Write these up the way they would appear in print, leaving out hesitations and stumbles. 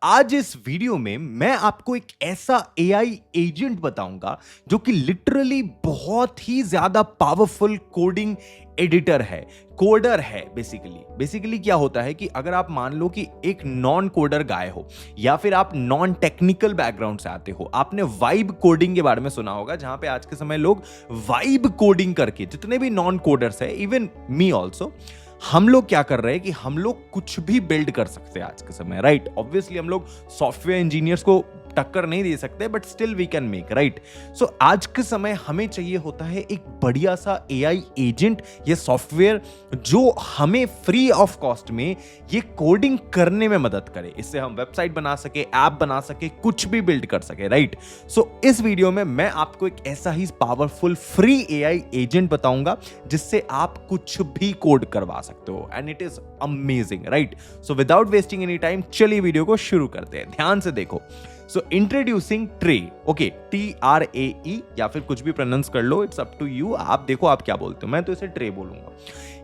आज इस वीडियो में मैं आपको एक ऐसा एआई एजेंट बताऊंगा जो कि लिटरली बहुत ही ज्यादा पावरफुल कोडिंग एडिटर है, कोडर है। बेसिकली क्या होता है कि अगर आप मान लो कि एक नॉन कोडर गाय हो या फिर आप नॉन टेक्निकल बैकग्राउंड से आते हो, आपने वाइब कोडिंग के बारे में सुना होगा, जहां पे आज के समय लोग वाइब कोडिंग करके, जितने भी नॉन कोडर्स है, इवन मी ऑल्सो, हम लोग क्या कर रहे हैं कि हम लोग कुछ भी बिल्ड कर सकते हैं आज के समय, राइट। ऑब्वियसली हम लोग सॉफ्टवेयर इंजीनियर्स को टक्कर नहीं दे सकते, but still we can make, right. सो आज के समय हमें चाहिए होता है एक बढ़िया सा एआई एजेंट या सॉफ्टवेयर जो हमें फ्री ऑफ कॉस्ट में ये कोडिंग करने में मदद करे। इससे हम वेबसाइट बना सके, ऐप बना सके, कुछ भी बिल्ड कर सके, राइट। सो इस वीडियो में मैं आपको एक ऐसा ही पावरफुल फ्री एआई एजेंट बताऊंगा जिससे आप कुछ भी कोड करवा सकते हो, and it is amazing, right. So without wasting any time, चलिए वीडियो को शुरू करते हैं। ध्यान से देखो। सो इंट्रोड्यूसिंग ट्रे, ओके, TRAE या फिर कुछ भी प्रोनाउंस कर लो, इट्स अप टू यू। आप देखो आप क्या बोलते हो, मैं तो इसे ट्रे बोलूंगा।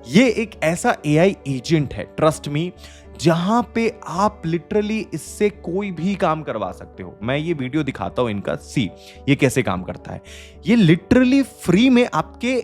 ये एक ऐसा एआई एजेंट है, ट्रस्ट मी, जहां पे आप लिटरली इससे कोई भी काम करवा सकते हो। मैं ये वीडियो दिखाता हूं इनका, सी ये कैसे काम करता है। ये लिटरली फ्री में आपके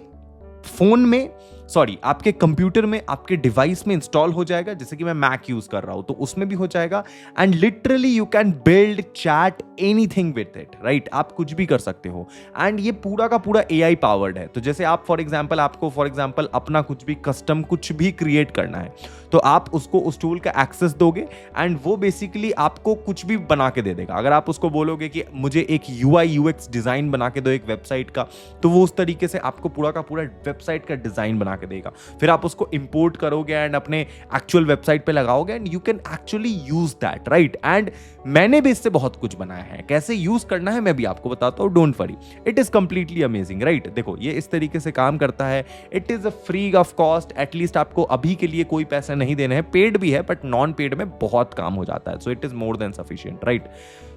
फोन में, सॉरी, आपके कंप्यूटर में, आपके डिवाइस में इंस्टॉल हो जाएगा। जैसे कि मैं मैक यूज कर रहा हूं तो उसमें भी हो जाएगा, and literally you can build, chat, anything with it, right. आप कुछ भी कर सकते हो, एंड ये पूरा का पूरा एआई पावर्ड है। तो जैसे आप आपको फॉर एग्जांपल अपना कुछ भी कस्टम कुछ भी क्रिएट करना है, तो आप उसको उस टूल का एक्सेस दोगे एंड वो बेसिकली आपको कुछ भी बना के दे देगा। अगर आप उसको बोलोगे कि मुझे एक UI UX डिजाइन बना के दो एक वेबसाइट का, तो वो उस तरीके से आपको पूरा का पूरा वेबसाइट का डिजाइन बना के देगा। फिर आप उसको इंपोर्ट करोगे एंड अपने एक्चुअल वेबसाइट पे लगाओगे, and you can actually use that, right. And मैंने भी इससे बहुत कुछ बनाया है, कैसे यूज करना है मैं भी आपको बताता हूं, don't worry, it is completely amazing, right. देखो ये इस तरीके से काम करता है। It is a free of cost, at least आपको अभी के लिए कोई पैसे नहीं देने हैं। पेड भी है, बट नॉन पेड में बहुत काम हो जाता है, so it is more than sufficient, right.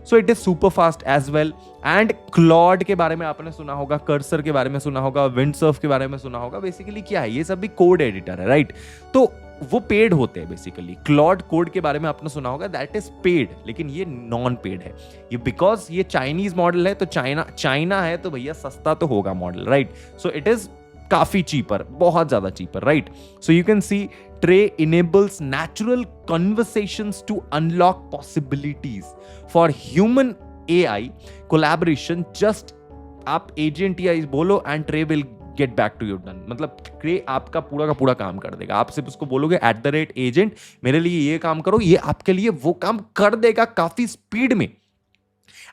So it is super fast as well. And Claude के बारे में आपने सुना होगा, कर्सर के बारे में सुना होगा, विंडसर्फ के बारे में सुना होगा। बेसिकली क्या है, ये सब भी कोड एडिटर है, राइट। तो वो पेड होते हैं बेसिकली। क्लॉड कोड के बारे में आपने सुना होगा, दैट इज पेड, लेकिन ये नॉन पेड है। ये बिकॉज ये चाइनीज मॉडल है, तो चाइना है तो भैया सस्ता तो होगा model, right. So it is काफी चीपर, बहुत ज्यादा cheaper, right. So you can see Tray enables natural conversations to unlock possibilities for human AI collaboration. Just आप एजेंट या बोलो and Trae will get back to you done. मतलब Trae आपका पूरा का पूरा काम कर देगा। आप सिर्फ उसको बोलोगे @agent मेरे लिए ये काम करो, ये आपके लिए वो काम कर देगा काफी स्पीड में।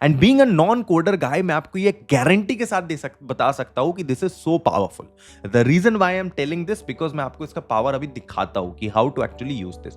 And being a non coder guy, मैं आपको ये गारंटी के साथ बता सकता हूं कि this is so powerful. The reason why I am telling this, because मैं आपको इसका पावर अभी दिखाता हूं कि how to actually use this.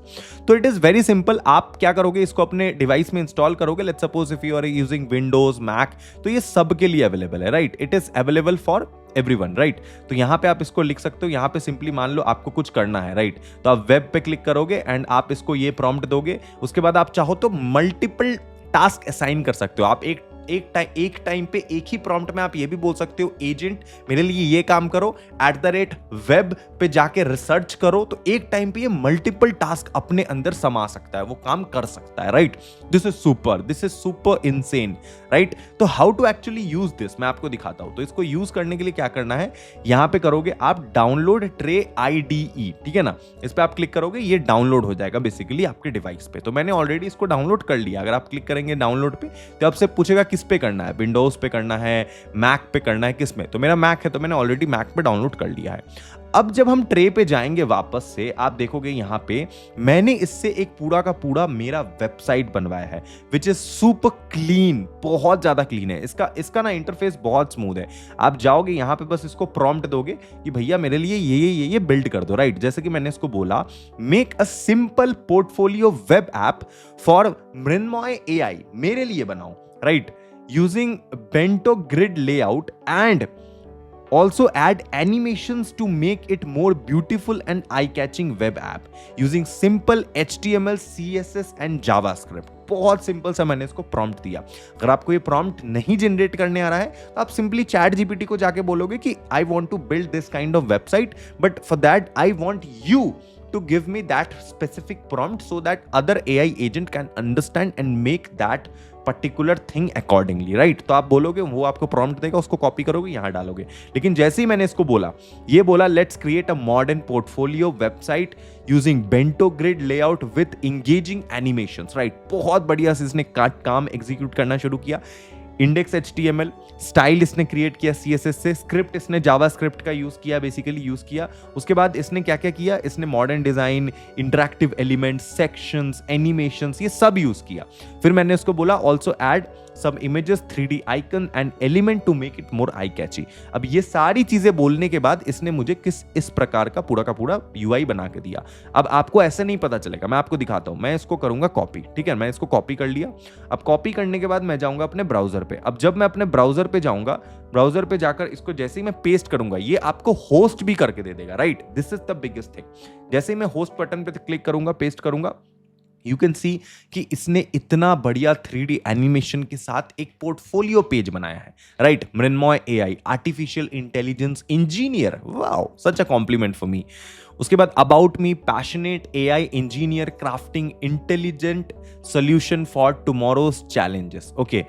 तो इट इज वेरी सिंपल। आप क्या करोगे, इसको अपने डिवाइस में इंस्टॉल करोगे। Let's suppose if you are using Windows, Mac, तो ये सबके लिए अवेलेबल है, right. It is available for everyone, right. तो यहां पे आप इसको लिख सकते हो। यहां पे सिंपली मान लो आपको कुछ करना है, राइट। तो आप वेब पे क्लिक करोगे एंड आप इसको ये प्रॉम्प्ट दोगे। उसके बाद आप चाहो तो मल्टीपल टास्क असाइन कर सकते हो। आप एक टाइम पे एक ही प्रॉम्प्ट में आप ये भी बोल सकते हो, एजेंट मेरे लिए ये काम करो, @web पे जाके रिसर्च करो। तो एक टाइम पे ये मल्टीपल टास्क अपने अंदर समा सकता है, वो काम कर सकता है, right. This is super insane, right. तो how to actually use this मैं आपको दिखाता हूं। तो इसको यूज करने के लिए क्या करना है, यहां पे करोगे आप डाउनलोड ट्रे IDE, ठीक है ना। इस पे आप क्लिक करोगे, ये डाउनलोड हो जाएगा बेसिकली आपके डिवाइस पे। तो मैंने ऑलरेडी इसको डाउनलोड कर लिया। अगर आप क्लिक करेंगे डाउनलोड पे, तो आपसे पूछेगा किस पे करना है, विंडोज पे करना है, मैक पे करना है, किस में। तो मेरा मैक है, तो मैंने ऑलरेडी मैक पे डाउनलोड कर लिया है। अब जब हम ट्रे पे जाएंगे वापस से, आप देखोगे यहां पे मैंने इससे एक पूरा का पूरा मेरा वेबसाइट बनवाया है, विच इज सुपर क्लीन, बहुत ज्यादा क्लीन है। इसका ना इंटरफेस बहुत स्मूथ है। आप जाओगे यहां पे, बस इसको प्रॉम्प्ट दोगे कि भैया मेरे लिए ये बिल्ड कर दो, राइट। जैसे कि मैंने इसको बोला, make a simple portfolio web app for Mrunmay AI, मेरे लिए बनाओ, right, using bento grid layout and also add animations to make it more beautiful and eye-catching web app using simple HTML, CSS and JavaScript. बहुत simple सा मैंने इसको prompt दिया। अगर आपको ये प्रॉम्प्ट नहीं जनरेट करने आ रहा है, तो आप सिंपली चैट जीपीटी को जाके बोलोगे कि I want to build this kind of website, but for that I want you to give me that specific prompt so that other AI agent can understand and make that particular thing accordingly, right? तो आप बोलोगे, वो आपको prompt देगा, उसको copy करोगे, यहां डालोगे। लेकिन जैसे ही मैंने इसको बोला, ये बोला let's create a modern portfolio website using bento grid layout with engaging animations, right? बहुत बढ़िया से इसने काम एग्जीक्यूट करना शुरू किया। इंडेक्स HTML, स्टाइल इसने क्रिएट किया CSS से, स्क्रिप्ट इसने जावा स्क्रिप्ट का यूज किया, बेसिकली यूज किया। उसके बाद इसने क्या क्या किया, इसने modern design, interactive elements, sections, animations, ये सब यूज किया। फिर मैंने उसको बोला also add some images, 3D icon and element to make it more eye catchy। अब ये सारी चीजें बोलने के बाद इसने मुझे इस प्रकार का पूरा UI बना के दिया। अब आपको ऐसे नहीं पता चलेगा, मैं आपको दिखाता हूं। मैं इसको करूंगा कॉपी, ठीक है? मैं इसको कॉपी कर लिया। अब कॉपी करने के बाद मैं जाऊंगा अपने ब्राउजर पे। अब जब मैं अपने ब्राउजर पे जाऊंगा, ब्राउजर पे जाकर इसको जैसे ही मैं पेस्ट करूंगा, ये आपको होस्ट भी करके दे देगा, right? This is the biggest thing. जैसे ही मैं होस्ट बटन पे क्लिक करूंगा, पेस्ट करूंगा, यू कैन सी कि इसने इतना बढ़िया 3D एनिमेशन के साथ एक पोर्टफोलियो पेज बनाया है, right? Mrunmay AI, artificial intelligence engineer, wow, such a compliment for me. उसके बाद about me, passionate AI engineer crafting intelligent solution for tomorrow's challenges. Okay,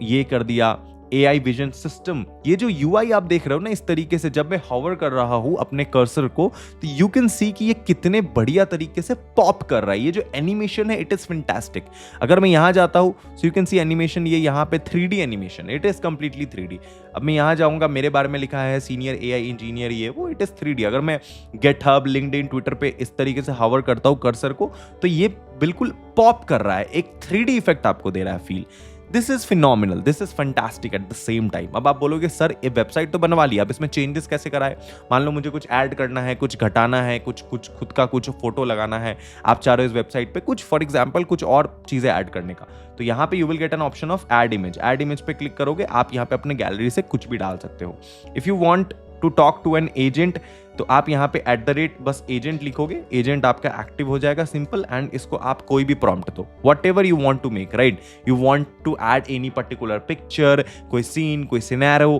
ये कर दिया। AI विजन सिस्टम, ये जो UI आप देख रहे हो ना, इस तरीके से जब मैं हॉवर कर रहा हूं अपने कर्सर को, तो यू कैन सी कि ये कितने बढ़िया तरीके से पॉप कर रहा है। ये जो एनिमेशन है, इट इज फैंटास्टिक। अगर मैं यहां जाता हूं, so you can see animation, ये यहां पे 3D animation, it is completely 3D। अब मैं यहां जाऊंगा, मेरे बारे में लिखा है सीनियर AI इंजीनियर, ये वो, इट इज 3D। अगर मैं गेटहब, लिंक्डइन, ट्विटर पे इस तरीके से हॉवर करता हूं कर्सर को, तो ये बिल्कुल पॉप कर रहा है, एक 3D इफेक्ट आपको दे रहा है feel. This is phenomenal, this is fantastic at the same time. अब आप बोलोगे सर ये वेबसाइट तो बनवा लिया, अब इसमें चेंजेस कैसे कराए? मान लो मुझे कुछ ऐड करना है, कुछ घटाना है, कुछ खुद का कुछ फोटो लगाना है, आप चाह रहे हो इस वेबसाइट पे कुछ फॉर एग्जांपल कुछ और चीजें ऐड करने का, तो यहाँ पे you will get an option of add image. Add image पे क्लिक करोगे, आप यहाँ पे अपने गैलरी से कुछ भी डाल सकते हो। If you want to talk to an agent, तो आप यहाँ पे @ बस एजेंट लिखोगे, एजेंट आपका एक्टिव हो जाएगा, सिंपल। एंड इसको आप कोई भी प्रॉम्प्ट दो, whatever you want to make, right? You want to add any particular picture, कोई सीन, कोई सिनेरियो,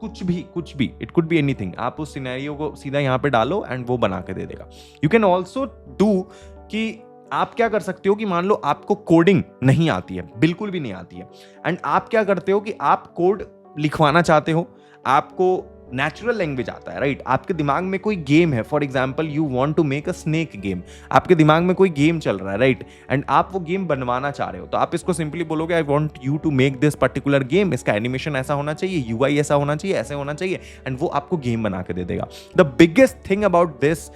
कुछ भी, इट कुड बी एनीथिंग। आप उस सिनेरियो को सीधा यहाँ पे डालो एंड वो बना के दे देगा। यू कैन ऑल्सो डू कि आप क्या कर सकते हो कि मान लो आपको कोडिंग नहीं आती है, बिल्कुल भी नहीं आती है, एंड आप क्या करते हो कि आप कोड लिखवाना चाहते हो, आपको नेचुरल लैंग्वेज आता है, राइट? आपके दिमाग में कोई गेम है, for example you want to make a snake game, आपके दिमाग में कोई गेम चल रहा है, राइट? एंड आप वो गेम बनवाना चाह रहे हो, तो आप इसको सिंपली बोलोगे I want you to make this particular game, इसका एनिमेशन ऐसा होना चाहिए, UI ऐसा होना चाहिए, ऐसे होना चाहिए, एंड वो आपको गेम बना के दे देगा। The biggest thing about this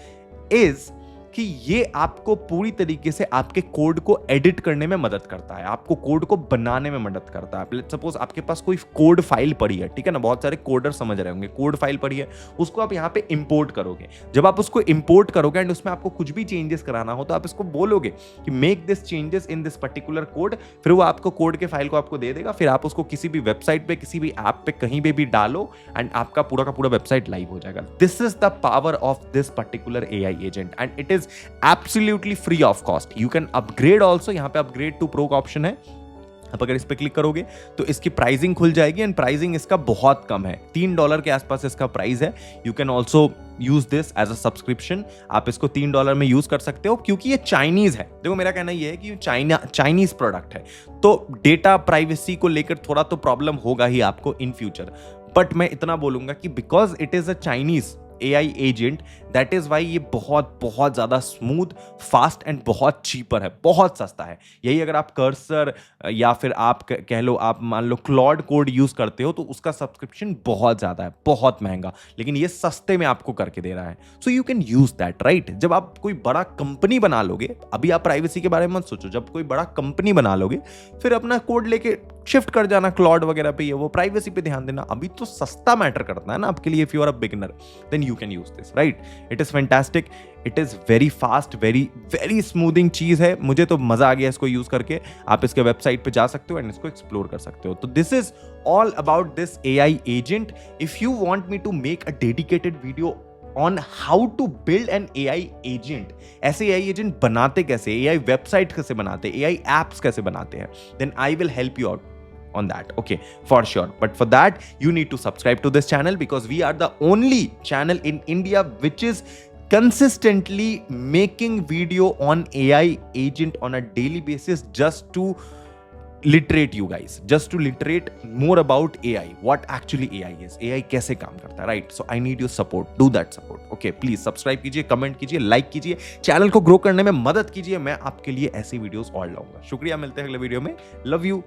is कि ये आपको पूरी तरीके से आपके कोड को एडिट करने में मदद करता है, आपको कोड को बनाने में मदद करता है। लेट्स सपोज आपके पास कोई कोड फाइल पड़ी है, ठीक है ना? बहुत सारे कोडर समझ रहे होंगे, कोड फाइल पड़ी है, उसको आप यहाँ पे इंपोर्ट करोगे। जब आप उसको इंपोर्ट करोगे एंड उसमें आपको कुछ भी चेंजेस कराना हो, तो आप इसको बोलोगे कि make this changes in this particular code, फिर वो आपको कोड के फाइल को आपको दे देगा। फिर आप उसको किसी भी वेबसाइट पे, किसी भी ऐप पे, कहीं पे भी डालो एंड आपका पूरा का पूरा वेबसाइट लाइव हो जाएगा। This is the power of this particular AI agent and it is absolutely free of cost. You can upgrade also, यहाँ पे upgrade to pro का ऑप्शन है। अब अगर इस पे क्लिक करोगे तो इसकी प्राइसिंग खुल जाएगी एंड प्राइसिंग इसका बहुत कम है, $3 के आसपास इसका प्राइस है। You can also use this as a subscription, आप इसको $3 में यूज कर सकते हो, क्योंकि ये चाइनीज है। देखो मेरा कहना ये है कि चाइनीज प्रोडक्ट है, तो डेटा प्राइवेसी को लेकर थोड़ा तो प्रॉब्लम होगा ही आपको इन फ्यूचर, बट मैं इतना बोलूंगा कि because it is a Chinese AI agent, that is why ये बहुत ज्यादा स्मूथ, फास्ट एंड बहुत चीपर है, बहुत सस्ता है। यही अगर आप कर्सर या फिर आप कह लो, आप मान लो क्लॉड कोड यूज करते हो, तो उसका सब्सक्रिप्शन बहुत ज्यादा है, बहुत महंगा, लेकिन ये सस्ते में आपको करके दे रहा है। So you can use that, right? जब आप कोई बड़ा कंपनी बना लोगे, अभी आप प्राइवेसी के बारे में मत सोचो, जब कोई बड़ा कंपनी बना लोगे फिर अपना कोड लेके शिफ्ट कर जाना क्लॉड वगैरह पे, ये वो प्राइवेसी पे ध्यान देना। अभी तो सस्ता मैटर करता है ना आपके लिए। If you are a beginner then you can use this, right? It is fantastic, it is very fast, very smoothing चीज है। मुझे तो मजा आ गया इसको यूज करके। आप इसके वेबसाइट पे जा सकते हो एंड इसको एक्सप्लोर कर सकते हो। तो this is all about this AI agent. If you want me to make a dedicated video on how to build an AI agent, ऐसे AI एजेंट बनाते कैसे, AI वेबसाइट कैसे बनाते, AI apps कैसे बनाते हैं, then I will help you out on that, okay, for sure. But for that you need to subscribe to this channel, because we are the only channel in India which is consistently making video on AI agent on a daily basis just to literate you guys, just to literate more about AI, what actually AI is, AI कैसे काम करता है, right? So I need your support, do that support, okay? Please subscribe कीजिए, comment कीजिए, like कीजिए, channel को grow करने में मदद कीजिए, मैं आपके लिए ऐसी वीडियोस और लाऊंगा। शुक्रिया, मिलते हैं अगले वीडियो में। Love you.